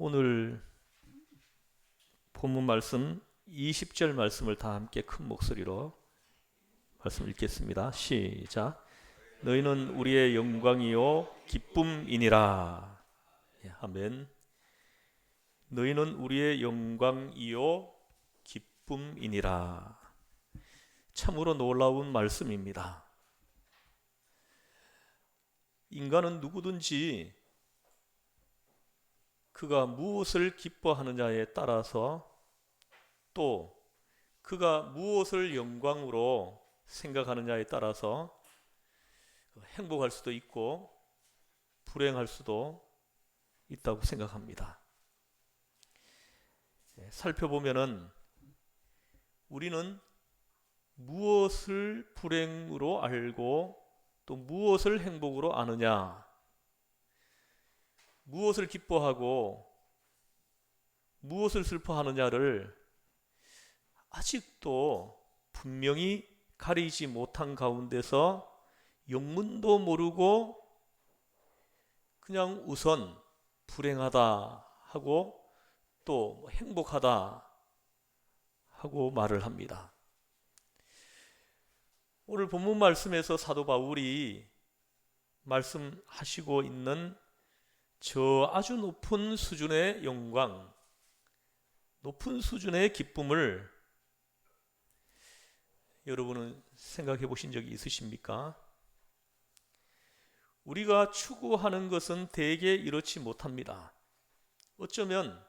오늘 본문 말씀 20절 말씀을 다 함께 큰 목소리로 말씀 읽겠습니다. 시작. 너희는 우리의 영광이요 기쁨이니라. 아멘. 너희는 우리의 영광이요 기쁨이니라. 참으로 놀라운 말씀입니다. 인간은 누구든지 그가 무엇을 기뻐하느냐에 따라서 또 그가 무엇을 영광으로 생각하느냐에 따라서 행복할 수도 있고 불행할 수도 있다고 생각합니다. 살펴보면은 우리는 무엇을 불행으로 알고 또 무엇을 행복으로 아느냐, 무엇을 기뻐하고 무엇을 슬퍼하느냐를 아직도 분명히 가리지 못한 가운데서 영문도 모르고 그냥 우선 불행하다 하고 또 행복하다 하고 말을 합니다. 오늘 본문 말씀에서 사도 바울이 말씀하시고 있는 저 아주 높은 수준의 영광, 높은 수준의 기쁨을 여러분은 생각해 보신 적이 있으십니까? 우리가 추구하는 것은 대개 이렇지 못합니다. 어쩌면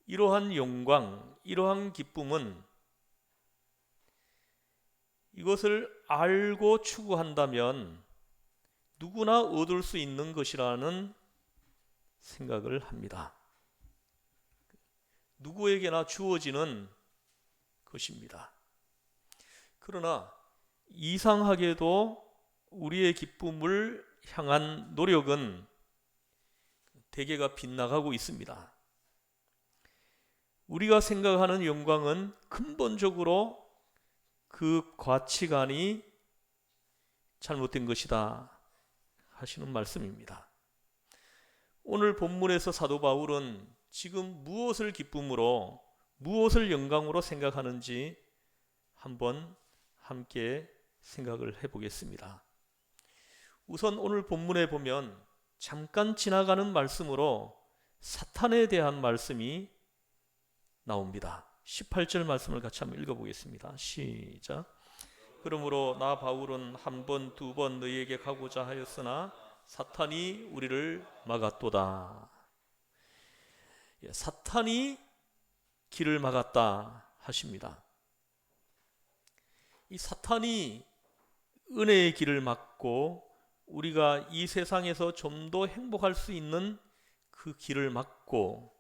이러한 영광, 이러한 기쁨은 이것을 알고 추구한다면 누구나 얻을 수 있는 것이라는 생각을 합니다. 누구에게나 주어지는 것입니다. 그러나 이상하게도 우리의 기쁨을 향한 노력은 대개가 빗나가고 있습니다. 우리가 생각하는 영광은 근본적으로 그 가치관이 잘못된 것이다 하시는 말씀입니다. 오늘 본문에서 사도 바울은 지금 무엇을 기쁨으로 무엇을 영광으로 생각하는지 한번 함께 생각을 해보겠습니다. 우선 오늘 본문에 보면 잠깐 지나가는 말씀으로 사탄에 대한 말씀이 나옵니다. 18절 말씀을 같이 한번 읽어보겠습니다. 시작. 그러므로 나 바울은 한 번, 두 번 너희에게 가고자 하였으나 사탄이 우리를 막았도다. 사탄이 길을 막았다 하십니다. 이 사탄이 은혜의 길을 막고 우리가 이 세상에서 좀 더 행복할 수 있는 그 길을 막고,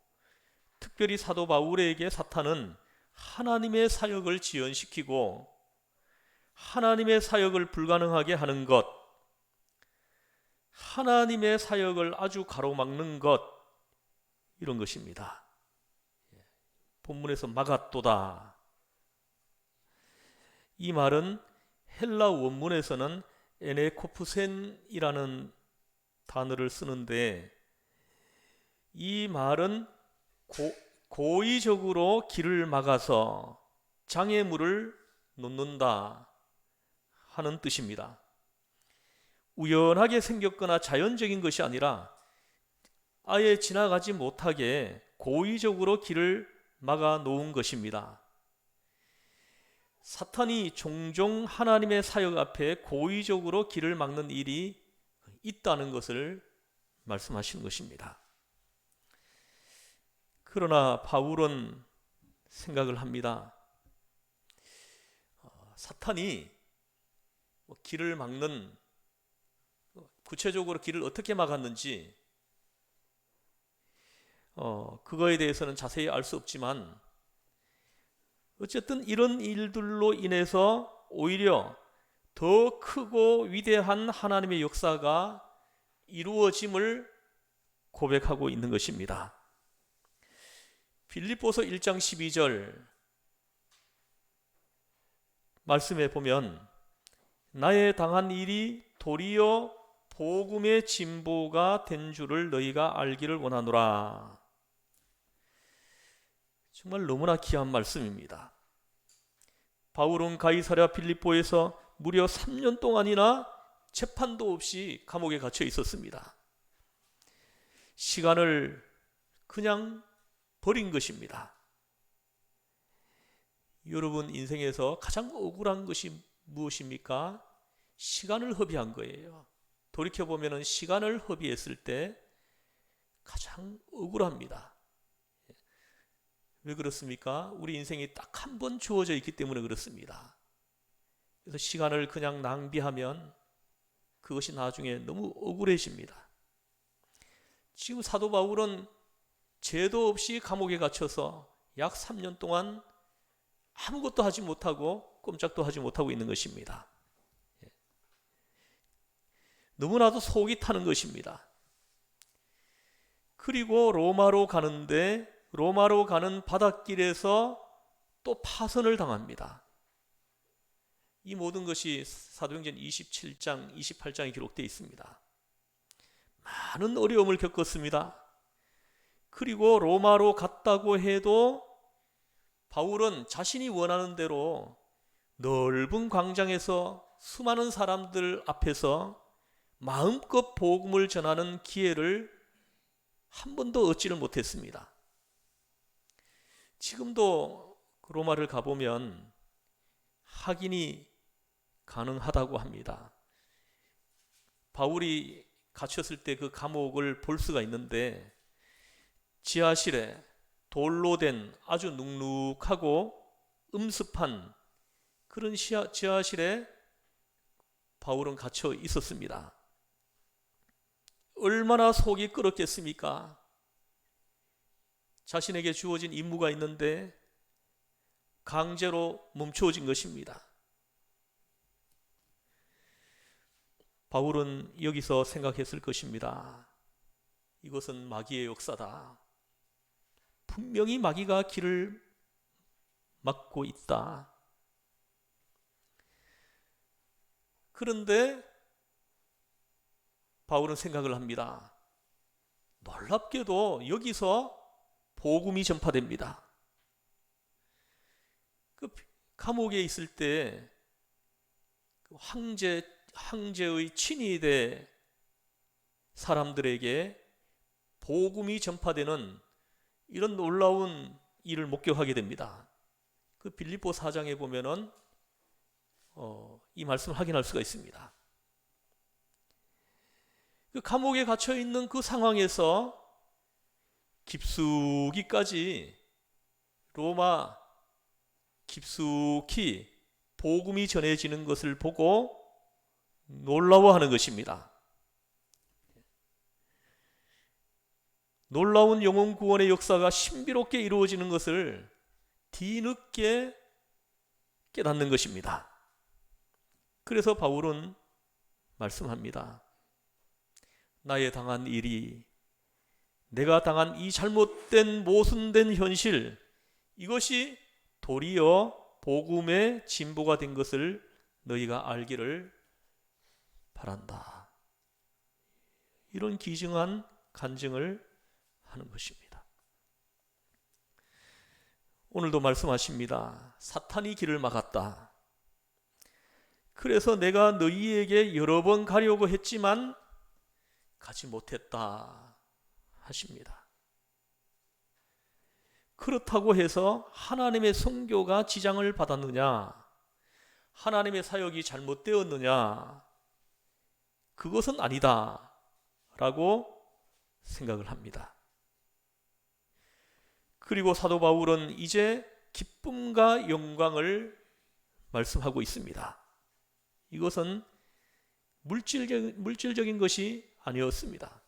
특별히 사도 바울에게 사탄은 하나님의 사역을 지연시키고 하나님의 사역을 불가능하게 하는 것, 하나님의 사역을 아주 가로막는 것, 이런 것입니다. 본문에서 막았도다. 이 말은 헬라 원문에서는 에네코프센이라는 단어를 쓰는데, 이 말은 고의적으로 길을 막아서 장애물을 놓는다 하는 뜻입니다. 우연하게 생겼거나 자연적인 것이 아니라 아예 지나가지 못하게 고의적으로 길을 막아 놓은 것입니다. 사탄이 종종 하나님의 사역 앞에 고의적으로 길을 막는 일이 있다는 것을 말씀하시는 것입니다. 그러나 바울은 생각을 합니다. 사탄이 길을 막는, 구체적으로 길을 어떻게 막았는지 그거에 대해서는 자세히 알 수 없지만, 어쨌든 이런 일들로 인해서 오히려 더 크고 위대한 하나님의 역사가 이루어짐을 고백하고 있는 것입니다. 빌립보서 1장 12절 말씀에 보면 나의 당한 일이 도리어 복음의 진보가 된 줄을 너희가 알기를 원하노라. 정말 너무나 귀한 말씀입니다. 바울은 가이사랴 빌립보에서 무려 3년 동안이나 재판도 없이 감옥에 갇혀 있었습니다. 시간을 그냥 버린 것입니다. 여러분 인생에서 가장 억울한 것이 무엇입니까? 시간을 허비한 거예요. 돌이켜보면 시간을 허비했을 때 가장 억울합니다. 왜 그렇습니까? 우리 인생이 딱 한 번 주어져 있기 때문에 그렇습니다. 그래서 시간을 그냥 낭비하면 그것이 나중에 너무 억울해집니다. 지금 사도 바울은 죄도 없이 감옥에 갇혀서 약 3년 동안 아무것도 하지 못하고 꼼짝도 하지 못하고 있는 것입니다. 너무나도 속이 타는 것입니다. 그리고 로마로 가는데 로마로 가는 바닷길에서 또 파선을 당합니다. 이 모든 것이 사도행전 27장, 28장에 기록되어 있습니다. 많은 어려움을 겪었습니다. 그리고 로마로 갔다고 해도 바울은 자신이 원하는 대로 넓은 광장에서 수많은 사람들 앞에서 마음껏 복음을 전하는 기회를 한 번도 얻지를 못했습니다. 지금도 로마를 가보면 확인이 가능하다고 합니다. 바울이 갇혔을 때 그 감옥을 볼 수가 있는데 지하실에 돌로 된 아주 눅눅하고 음습한 그런 지하실에 바울은 갇혀 있었습니다. 얼마나 속이 끓었겠습니까? 자신에게 주어진 임무가 있는데 강제로 멈추어진 것입니다. 바울은 여기서 생각했을 것입니다. 이것은 마귀의 역사다. 분명히 마귀가 길을 막고 있다. 그런데 바울은 생각을 합니다. 놀랍게도 여기서 복음이 전파됩니다. 그 감옥에 있을 때 황제의 친위대 사람들에게 복음이 전파되는 이런 놀라운 일을 목격하게 됩니다. 그 빌립보 4장에 보면은 이 말씀을 확인할 수가 있습니다. 그 감옥에 갇혀 있는 그 상황에서 깊숙이까지 로마 깊숙이 복음이 전해지는 것을 보고 놀라워하는 것입니다. 놀라운 영혼 구원의 역사가 신비롭게 이루어지는 것을 뒤늦게 깨닫는 것입니다. 그래서 바울은 말씀합니다. 나의 당한 일이, 내가 당한 이 잘못된 모순된 현실, 이것이 도리어 복음의 진보가 된 것을 너희가 알기를 바란다. 이런 귀중한 간증을 하는 것입니다. 오늘도 말씀하십니다. 사탄이 길을 막았다. 그래서 내가 너희에게 여러 번 가려고 했지만 가지 못했다 하십니다. 그렇다고 해서 하나님의 선교가 지장을 받았느냐, 하나님의 사역이 잘못되었느냐, 그것은 아니다 라고 생각을 합니다. 그리고 사도 바울은 이제 기쁨과 영광을 말씀하고 있습니다. 이것은 물질적인 것이 아니었습니다.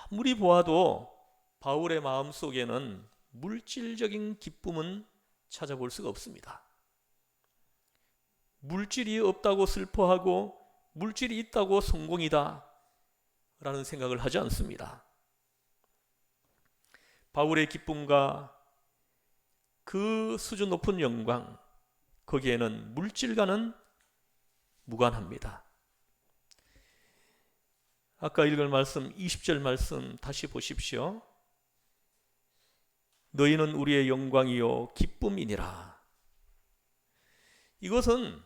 아무리 보아도 바울의 마음 속에는 물질적인 기쁨은 찾아볼 수가 없습니다. 물질이 없다고 슬퍼하고 물질이 있다고 성공이다 라는 생각을 하지 않습니다. 바울의 기쁨과 그 수준 높은 영광, 거기에는 물질과는 무관합니다. 아까 읽은 말씀 20절 말씀 다시 보십시오. 너희는 우리의 영광이요 기쁨이니라. 이것은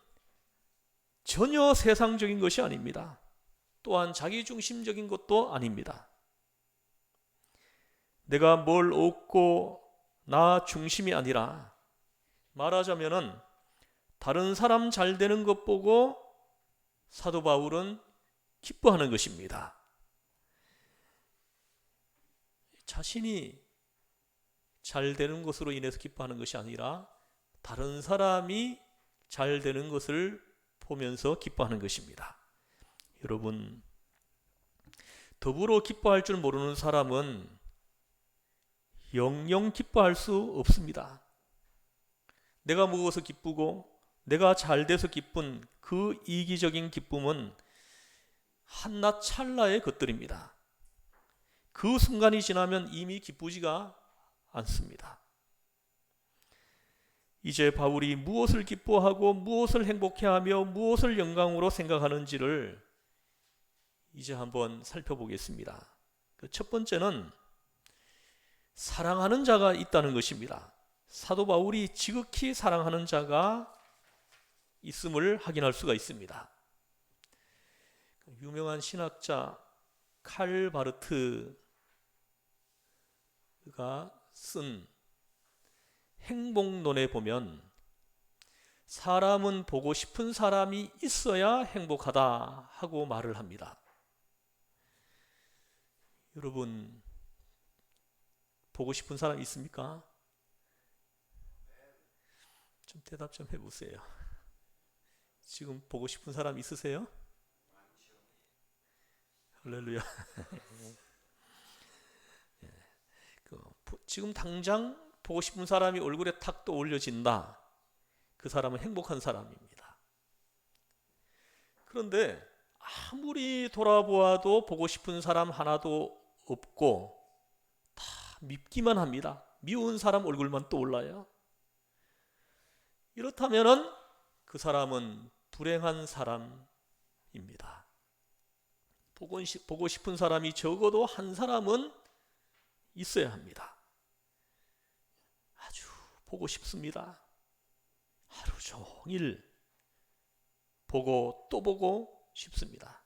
전혀 세상적인 것이 아닙니다. 또한 자기중심적인 것도 아닙니다. 내가 뭘 얻고 나 중심이 아니라, 말하자면은 다른 사람 잘 되는 것 보고 사도 바울은 기뻐하는 것입니다. 자신이 잘 되는 것으로 인해서 기뻐하는 것이 아니라 다른 사람이 잘 되는 것을 보면서 기뻐하는 것입니다. 여러분, 더불어 기뻐할 줄 모르는 사람은 영영 기뻐할 수 없습니다. 내가 먹어서 기쁘고 내가 잘 돼서 기쁜 그 이기적인 기쁨은 한낱 찰나의 것들입니다. 그 순간이 지나면 이미 기쁘지가 않습니다. 이제 바울이 무엇을 기뻐하고 무엇을 행복해하며 무엇을 영광으로 생각하는지를 이제 한번 살펴보겠습니다. 첫 번째는 사랑하는 자가 있다는 것입니다. 사도 바울이 지극히 사랑하는 자가 있음을 확인할 수가 있습니다. 유명한 신학자 칼 바르트가 쓴 행복론에 보면 사람은 보고 싶은 사람이 있어야 행복하다 하고 말을 합니다. 여러분, 보고 싶은 사람 있습니까? 좀 대답 좀 해보세요. 지금 보고 싶은 사람 있으세요? 할렐루야. 지금 당장 보고 싶은 사람이 얼굴에 탁 떠올려진다. 그 사람은 행복한 사람입니다. 그런데 아무리 돌아보아도 보고 싶은 사람 하나도 없고 다 밉기만 합니다. 미운 사람 얼굴만 떠올라요. 이렇다면은 그 사람은 불행한 사람입니다. 보고 싶은 사람이 적어도 한 사람은 있어야 합니다. 아주 보고 싶습니다. 하루 종일 보고 또 보고 싶습니다.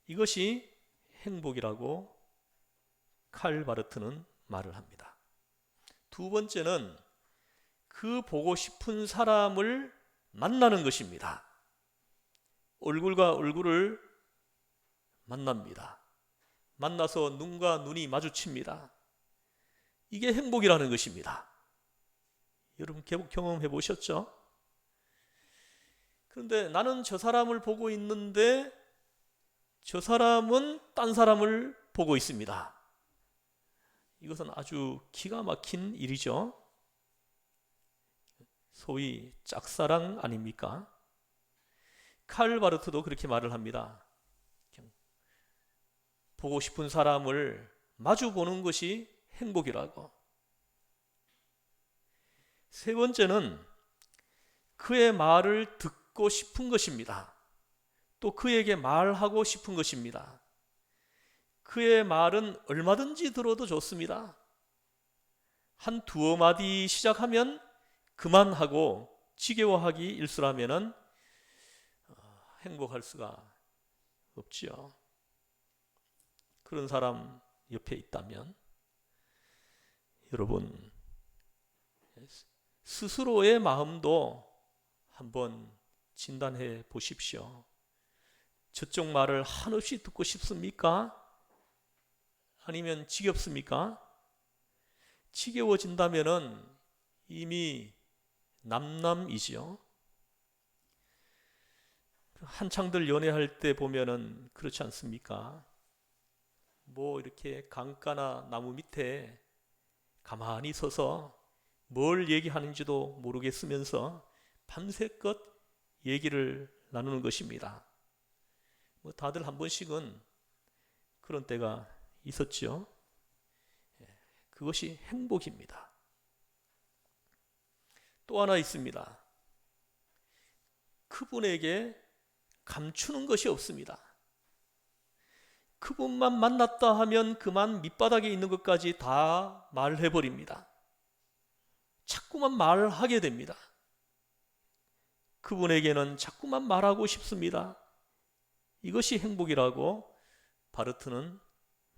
이것이 행복이라고 칼 바르트는 말을 합니다. 두 번째는 그 보고 싶은 사람을 만나는 것입니다. 얼굴과 얼굴을 만납니다. 만나서 눈과 눈이 마주칩니다. 이게 행복이라는 것입니다. 여러분 경험해 보셨죠? 그런데 나는 저 사람을 보고 있는데 저 사람은 딴 사람을 보고 있습니다. 이것은 아주 기가 막힌 일이죠. 소위 짝사랑 아닙니까? 칼 바르트도 그렇게 말을 합니다. 보고 싶은 사람을 마주 보는 것이 행복이라고. 세 번째는 그의 말을 듣고 싶은 것입니다. 또 그에게 말하고 싶은 것입니다. 그의 말은 얼마든지 들어도 좋습니다. 한 두어 마디 시작하면 그만하고 지겨워하기 일쑤라면은 행복할 수가 없지요. 그런 사람 옆에 있다면 여러분 스스로의 마음도 한번 진단해 보십시오. 저쪽 말을 한없이 듣고 싶습니까? 아니면 지겹습니까? 지겨워진다면은 이미 남남이지요. 한창들 연애할 때 보면은 그렇지 않습니까? 뭐 이렇게 강가나 나무 밑에 가만히 서서 뭘 얘기하는지도 모르겠으면서 밤새껏 얘기를 나누는 것입니다. 뭐 다들 한 번씩은 그런 때가 있었죠. 그것이 행복입니다. 또 하나 있습니다. 그분에게 감추는 것이 없습니다. 그분만 만났다 하면 그만 밑바닥에 있는 것까지 다 말해버립니다. 자꾸만 말하게 됩니다. 그분에게는 자꾸만 말하고 싶습니다. 이것이 행복이라고 바르트는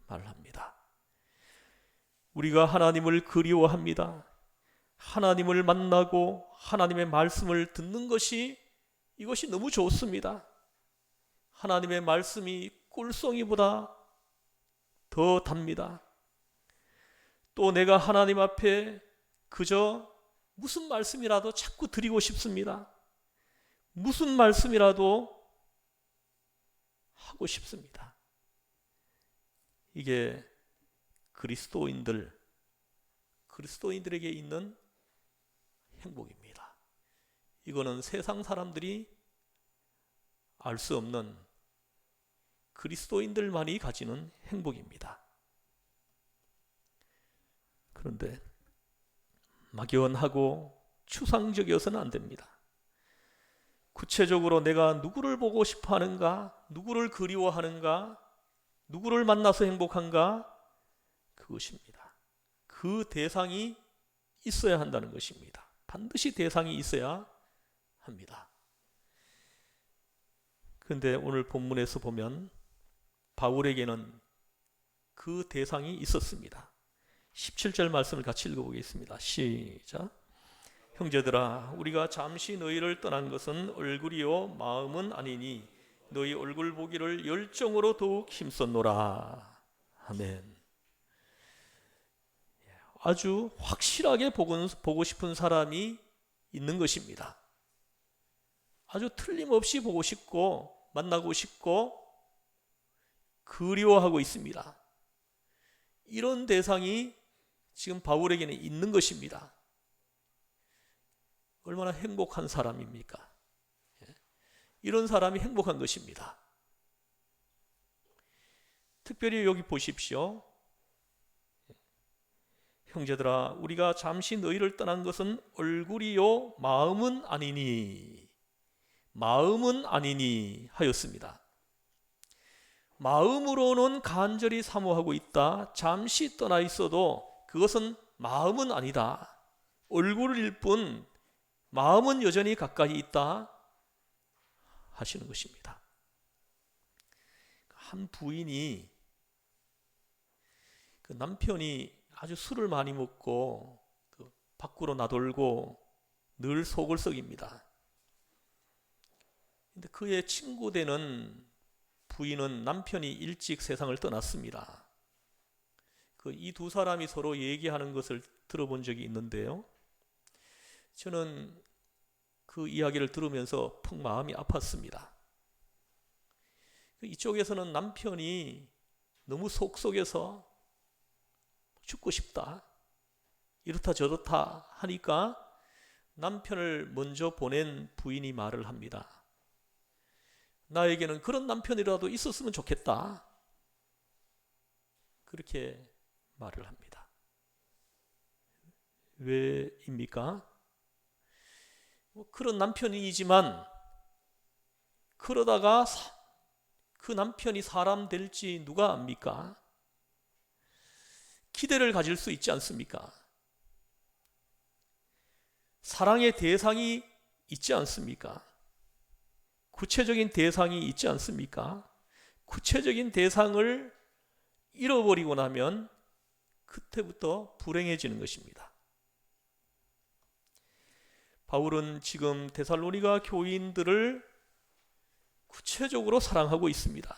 말합니다. 우리가 하나님을 그리워합니다. 하나님을 만나고 하나님의 말씀을 듣는 것이 이것이 너무 좋습니다. 하나님의 말씀이 꿀송이보다 더 답니다. 또 내가 하나님 앞에 그저 무슨 말씀이라도 자꾸 드리고 싶습니다. 무슨 말씀이라도 하고 싶습니다. 이게 그리스도인들에게 있는 행복입니다. 이거는 세상 사람들이 알 수 없는 그리스도인들만이 가지는 행복입니다. 그런데 막연하고 추상적이어서는 안 됩니다. 구체적으로 내가 누구를 보고 싶어 하는가, 누구를 그리워하는가, 누구를 만나서 행복한가, 그것입니다. 그 대상이 있어야 한다는 것입니다. 반드시 대상이 있어야 합니다. 그런데 오늘 본문에서 보면 바울에게는 그 대상이 있었습니다. 17절 말씀을 같이 읽어보겠습니다. 시작. 형제들아, 우리가 잠시 너희를 떠난 것은 얼굴이요 마음은 아니니 너희 얼굴 보기를 열정으로 더욱 힘썼노라. 아멘. 아주 확실하게 보고 싶은 사람이 있는 것입니다. 아주 틀림없이 보고 싶고 만나고 싶고 그리워하고 있습니다. 이런 대상이 지금 바울에게는 있는 것입니다. 얼마나 행복한 사람입니까? 이런 사람이 행복한 것입니다. 특별히 여기 보십시오. 형제들아, 우리가 잠시 너희를 떠난 것은 얼굴이요 마음은 아니니 하였습니다. 마음으로는 간절히 사모하고 있다. 잠시 떠나 있어도 그것은 마음은 아니다. 얼굴일 뿐 마음은 여전히 가까이 있다 하시는 것입니다. 한 부인이 그 남편이 아주 술을 많이 먹고 밖으로 나돌고 늘 속을 썩입니다. 근데 그의 친구 되는 부인은 남편이 일찍 세상을 떠났습니다. 이 두 사람이 서로 얘기하는 것을 들어본 적이 있는데요. 저는 그 이야기를 들으면서 푹 마음이 아팠습니다. 이쪽에서는 남편이 너무 속속해서 죽고 싶다, 이렇다 저렇다 하니까 남편을 먼저 보낸 부인이 말을 합니다. 나에게는 그런 남편이라도 있었으면 좋겠다, 그렇게 말을 합니다. 왜입니까? 그런 남편이지만 그러다가 그 남편이 사람 될지 누가 압니까? 기대를 가질 수 있지 않습니까? 사랑의 대상이 있지 않습니까? 구체적인 대상이 있지 않습니까? 구체적인 대상을 잃어버리고 나면 그때부터 불행해지는 것입니다. 바울은 지금 데살로니가 교인들을 구체적으로 사랑하고 있습니다.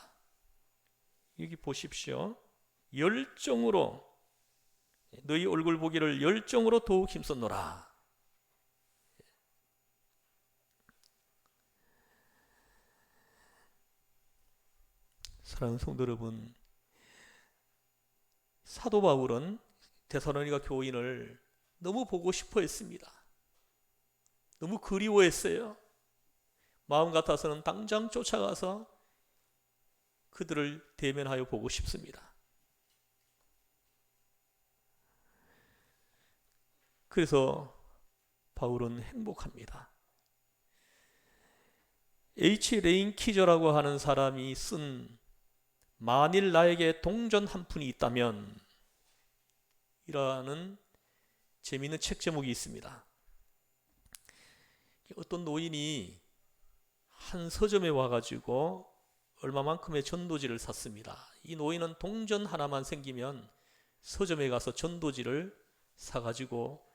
여기 보십시오. 열정으로, 너희 얼굴 보기를 열정으로 더욱 힘썼노라. 사랑하는 성도 여러분, 사도 바울은 데살로니가 교인을 너무 보고 싶어 했습니다. 너무 그리워했어요. 마음 같아서는 당장 쫓아가서 그들을 대면하여 보고 싶습니다. 그래서 바울은 행복합니다. H. 레인 키저라고 하는 사람이 쓴 만일 나에게 동전 한 푼이 있다면 이라는 재미있는 책 제목이 있습니다. 어떤 노인이 한 서점에 와가지고 얼마만큼의 전도지를 샀습니다. 이 노인은 동전 하나만 생기면 서점에 가서 전도지를 사가지고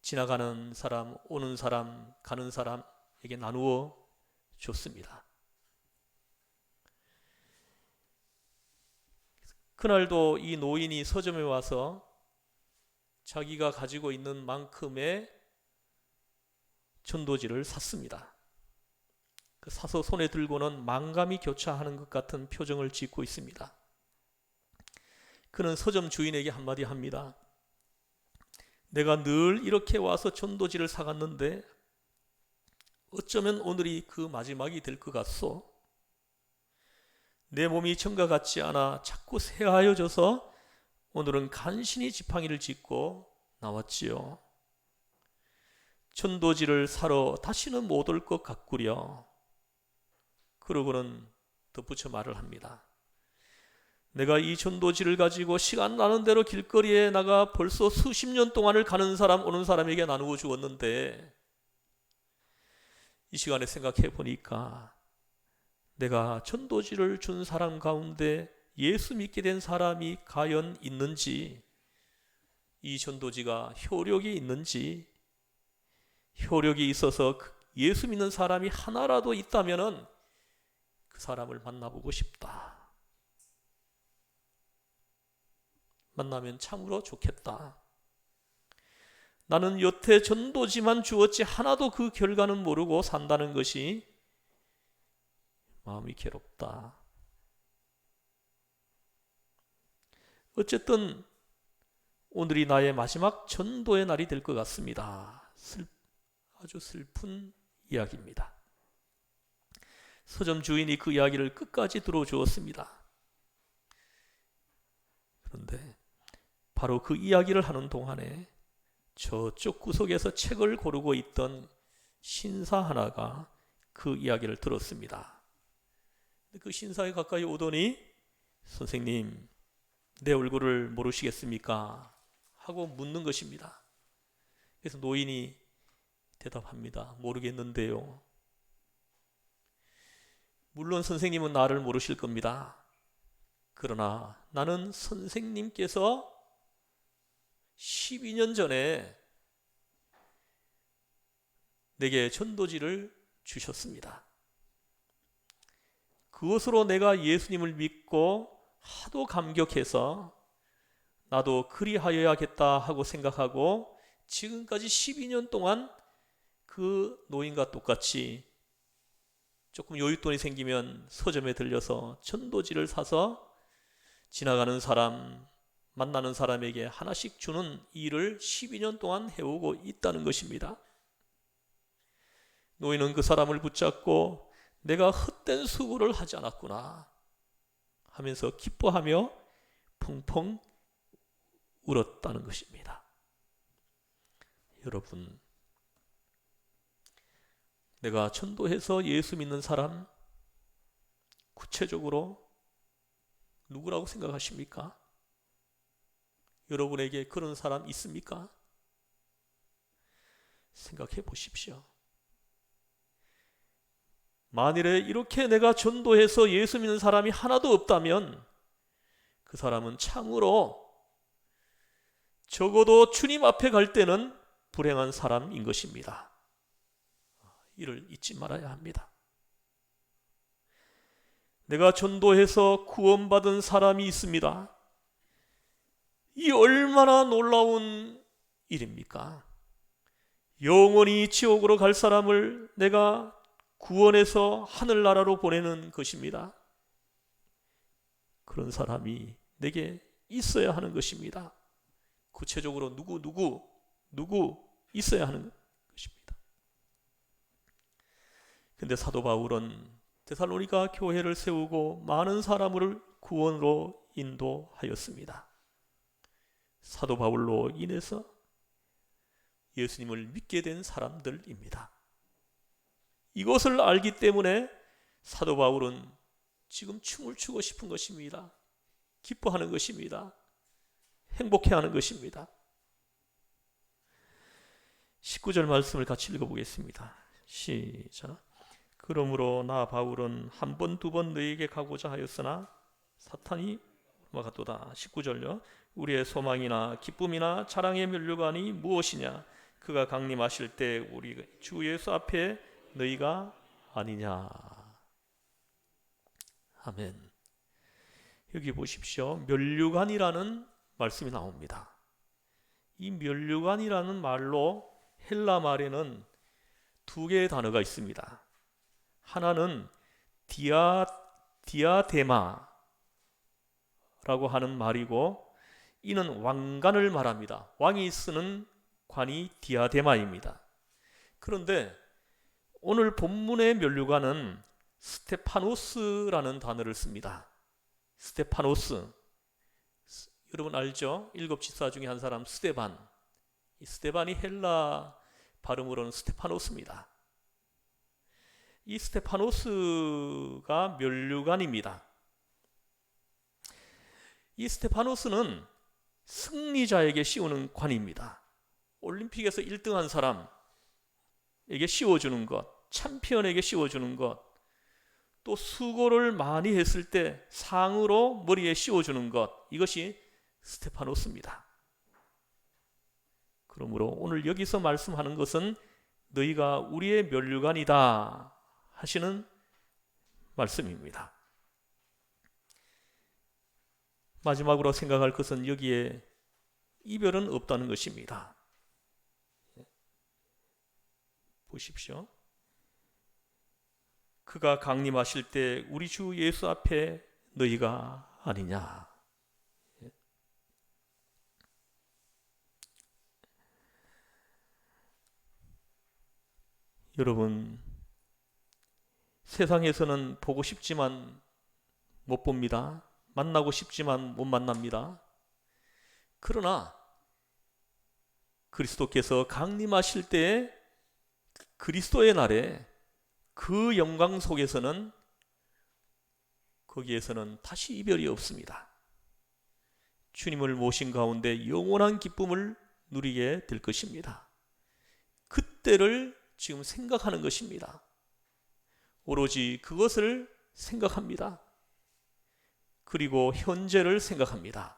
지나가는 사람, 오는 사람, 가는 사람에게 나누어 줬습니다. 그날도 이 노인이 서점에 와서 자기가 가지고 있는 만큼의 전도지를 샀습니다. 사서 손에 들고는 만감이 교차하는 것 같은 표정을 짓고 있습니다. 그는 서점 주인에게 한마디 합니다. 내가 늘 이렇게 와서 전도지를 사갔는데 어쩌면 오늘이 그 마지막이 될 것 같소? 내 몸이 전과 같지 않아 자꾸 새하여져서 오늘은 간신히 지팡이를 짚고 나왔지요. 전도지를 사러 다시는 못 올 것 같구려. 그러고는 덧붙여 말을 합니다. 내가 이 전도지를 가지고 시간 나는 대로 길거리에 나가 벌써 수십 년 동안을 가는 사람 오는 사람에게 나누어 주었는데 이 시간에 생각해 보니까 내가 전도지를 준 사람 가운데 예수 믿게 된 사람이 과연 있는지, 이 전도지가 효력이 있는지, 효력이 있어서 예수 믿는 사람이 하나라도 있다면 그 사람을 만나보고 싶다. 만나면 참으로 좋겠다. 나는 여태 전도지만 주었지 하나도 그 결과는 모르고 산다는 것이 마음이 괴롭다. 어쨌든 오늘이 나의 마지막 전도의 날이 될 것 같습니다. 아주 슬픈 이야기입니다. 서점 주인이 그 이야기를 끝까지 들어주었습니다. 그런데 바로 그 이야기를 하는 동안에 저쪽 구석에서 책을 고르고 있던 신사 하나가 그 이야기를 들었습니다. 그 신사에 가까이 오더니 선생님, 내 얼굴을 모르시겠습니까? 하고 묻는 것입니다. 그래서 노인이 대답합니다. 모르겠는데요. 물론 선생님은 나를 모르실 겁니다. 그러나 나는 선생님께서 12년 전에 내게 전도지를 주셨습니다. 그것으로 내가 예수님을 믿고 하도 감격해서 나도 그리하여야겠다 하고 생각하고 지금까지 12년 동안 그 노인과 똑같이 조금 여윳돈이 생기면 서점에 들려서 전도지를 사서 지나가는 사람, 만나는 사람에게 하나씩 주는 일을 12년 동안 해오고 있다는 것입니다. 노인은 그 사람을 붙잡고 내가 헛된 수고를 하지 않았구나 하면서 기뻐하며 펑펑 울었다는 것입니다. 여러분, 내가 전도해서 예수 믿는 사람 구체적으로 누구라고 생각하십니까? 여러분에게 그런 사람 있습니까? 생각해 보십시오. 만일에 이렇게 내가 전도해서 예수 믿는 사람이 하나도 없다면 그 사람은 참으로 적어도 주님 앞에 갈 때는 불행한 사람인 것입니다. 이를 잊지 말아야 합니다. 내가 전도해서 구원받은 사람이 있습니다. 이 얼마나 놀라운 일입니까? 영원히 지옥으로 갈 사람을 내가 구원해서 하늘나라로 보내는 것입니다. 그런 사람이 내게 있어야 하는 것입니다. 구체적으로 누구 있어야 하는 것입니다. 근데 사도 바울은 데살로니가 교회를 세우고 많은 사람을 구원으로 인도하였습니다. 사도 바울로 인해서 예수님을 믿게 된 사람들입니다. 이것을 알기 때문에 사도 바울은 지금 춤을 추고 싶은 것입니다. 기뻐하는 것입니다. 행복해하는 것입니다. 19절 말씀을 같이 읽어보겠습니다. 시작. 그러므로 나 바울은 한 번, 두 번 너희에게 가고자 하였으나 사탄이 막았도다. 19절요. 우리의 소망이나 기쁨이나 자랑의 면류관이 무엇이냐? 그가 강림하실 때 우리 주 예수 앞에 너희가 아니냐. 아멘. 여기 보십시오. 면류관이라는 말씀이 나옵니다. 이 면류관이라는 말로 헬라 말에는 두 개의 단어가 있습니다. 하나는 디아데마라고 하는 말이고, 이는 왕관을 말합니다. 왕이 쓰는 관이 디아데마입니다. 그런데 오늘 본문의 면류관은 스테파노스라는 단어를 씁니다. 스테파노스, 여러분 알죠? 일곱 지사 중에 한 사람 스데반. 이 스데반이 헬라 발음으로는 스테파노스입니다. 이 스테파노스가 면류관입니다. 이 스테파노스는 승리자에게 씌우는 관입니다. 올림픽에서 1등한 사람에게 씌워주는 것, 챔피언에게 씌워주는 것, 또 수고를 많이 했을 때 상으로 머리에 씌워주는 것, 이것이 스테파노스입니다. 그러므로 오늘 여기서 말씀하는 것은 너희가 우리의 면류관이다 하시는 말씀입니다. 마지막으로 생각할 것은 여기에 이별은 없다는 것입니다. 보십시오. 그가 강림하실 때 우리 주 예수 앞에 너희가 아니냐. 여러분, 세상에서는 보고 싶지만 못 봅니다. 만나고 싶지만 못 만납니다. 그러나 그리스도께서 강림하실 때에 그리스도의 날에 그 영광 속에서는, 거기에서는 다시 이별이 없습니다. 주님을 모신 가운데 영원한 기쁨을 누리게 될 것입니다. 그때를 지금 생각하는 것입니다. 오로지 그것을 생각합니다. 그리고 현재를 생각합니다.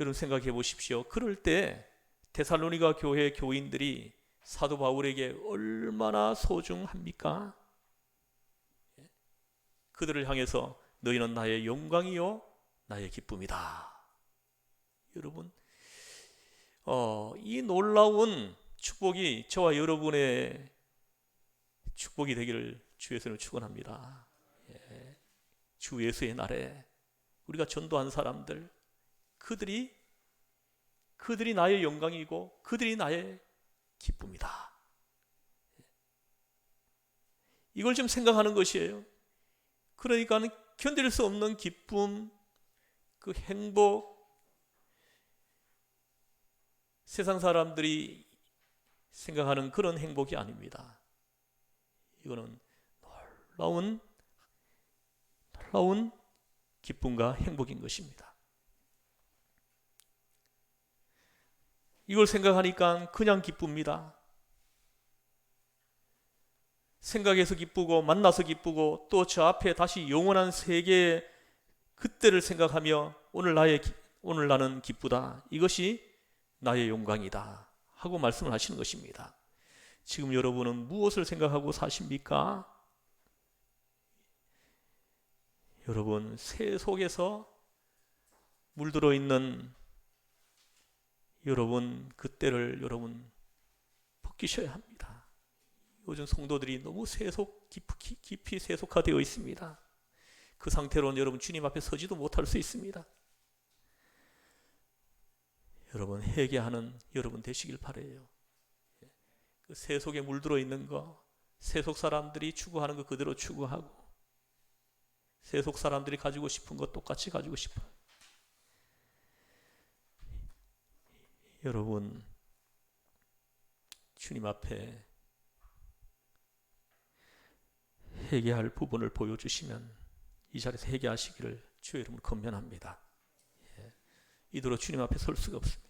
여러분 생각해 보십시오. 그럴 때 데살로니가 교회 교인들이 사도 바울에게 얼마나 소중합니까? 그들을 향해서 너희는 나의 영광이요 나의 기쁨이다. 여러분, 이 놀라운 축복이 저와 여러분의 축복이 되기를 주에서는 축원합니다. 주 예수의 날에 우리가 전도한 사람들, 그들이 나의 영광이고 그들이 나의 기쁨이다. 이걸 좀 생각하는 것이에요. 그러니까 견딜 수 없는 기쁨, 그 행복, 세상 사람들이 생각하는 그런 행복이 아닙니다. 이거는 놀라운 기쁨과 행복인 것입니다. 이걸 생각하니까 그냥 기쁩니다. 생각해서 기쁘고 만나서 기쁘고 또 저 앞에 다시 영원한 세계의 그때를 생각하며 오늘 나는 기쁘다. 이것이 나의 영광이다 하고 말씀을 하시는 것입니다. 지금 여러분은 무엇을 생각하고 사십니까? 여러분, 새 속에서 물들어 있는 여러분, 그때를 여러분 벗기셔야 합니다. 요즘 성도들이 너무 깊이 세속화되어 있습니다. 그 상태로는 여러분 주님 앞에 서지도 못할 수 있습니다. 여러분, 회개하는 여러분 되시길 바라요. 그 세속에 물들어 있는 거, 세속 사람들이 추구하는 거 그대로 추구하고, 세속 사람들이 가지고 싶은 거 똑같이 가지고 싶어요. 여러분, 주님 앞에 회개할 부분을 보여주시면 이 자리에서 회개하시기를 주의 이름으로 권면합니다. 이대로 주님 앞에 설 수가 없습니다.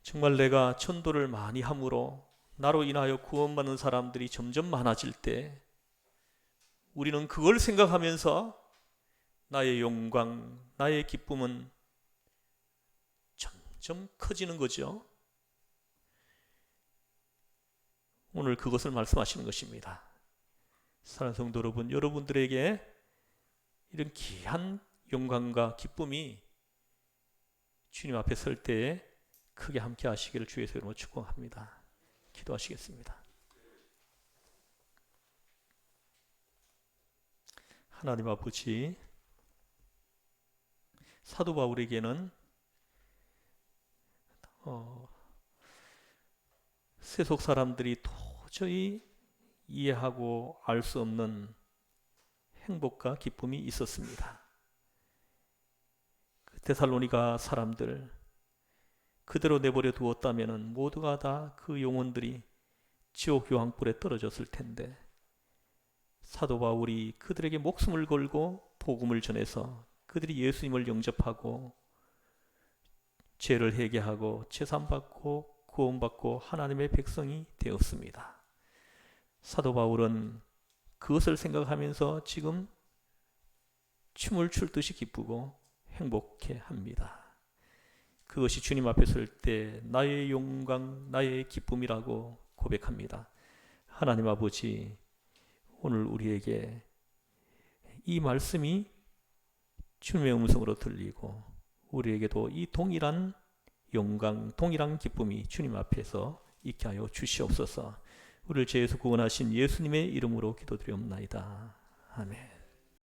정말 내가 전도를 많이 함으로 나로 인하여 구원받는 사람들이 점점 많아질 때 우리는 그걸 생각하면서 나의 영광, 나의 기쁨은 점점 커지는 거죠. 오늘 그것을 말씀하시는 것입니다. 사랑하는 성도 여러분, 여러분들에게 이런 귀한 영광과 기쁨이 주님 앞에 설 때에 크게 함께 하시기를 주의 이름으로 축복합니다. 기도하시겠습니다. 하나님 아버지, 사도 바울에게는 세속 사람들이 도저히 이해하고 알 수 없는 행복과 기쁨이 있었습니다. 데살로니가 사람들 그대로 내버려 두었다면 모두가 다 그 영혼들이 지옥 요한불에 떨어졌을 텐데 사도 바울이 그들에게 목숨을 걸고 복음을 전해서 그들이 예수님을 영접하고 죄를 회개하고 제산받고 구원받고 하나님의 백성이 되었습니다. 사도 바울은 그것을 생각하면서 지금 춤을 출 듯이 기쁘고 행복해 합니다. 그것이 주님 앞에 설 때 나의 영광, 나의 기쁨이라고 고백합니다. 하나님 아버지, 오늘 우리에게 이 말씀이 주님의 음성으로 들리고 우리에게도 이 동일한 영광, 동일한 기쁨이 주님 앞에서 있게 하여 주시옵소서. 우리를 죄에서 구원하신 예수님의 이름으로 기도드리옵나이다. 아멘.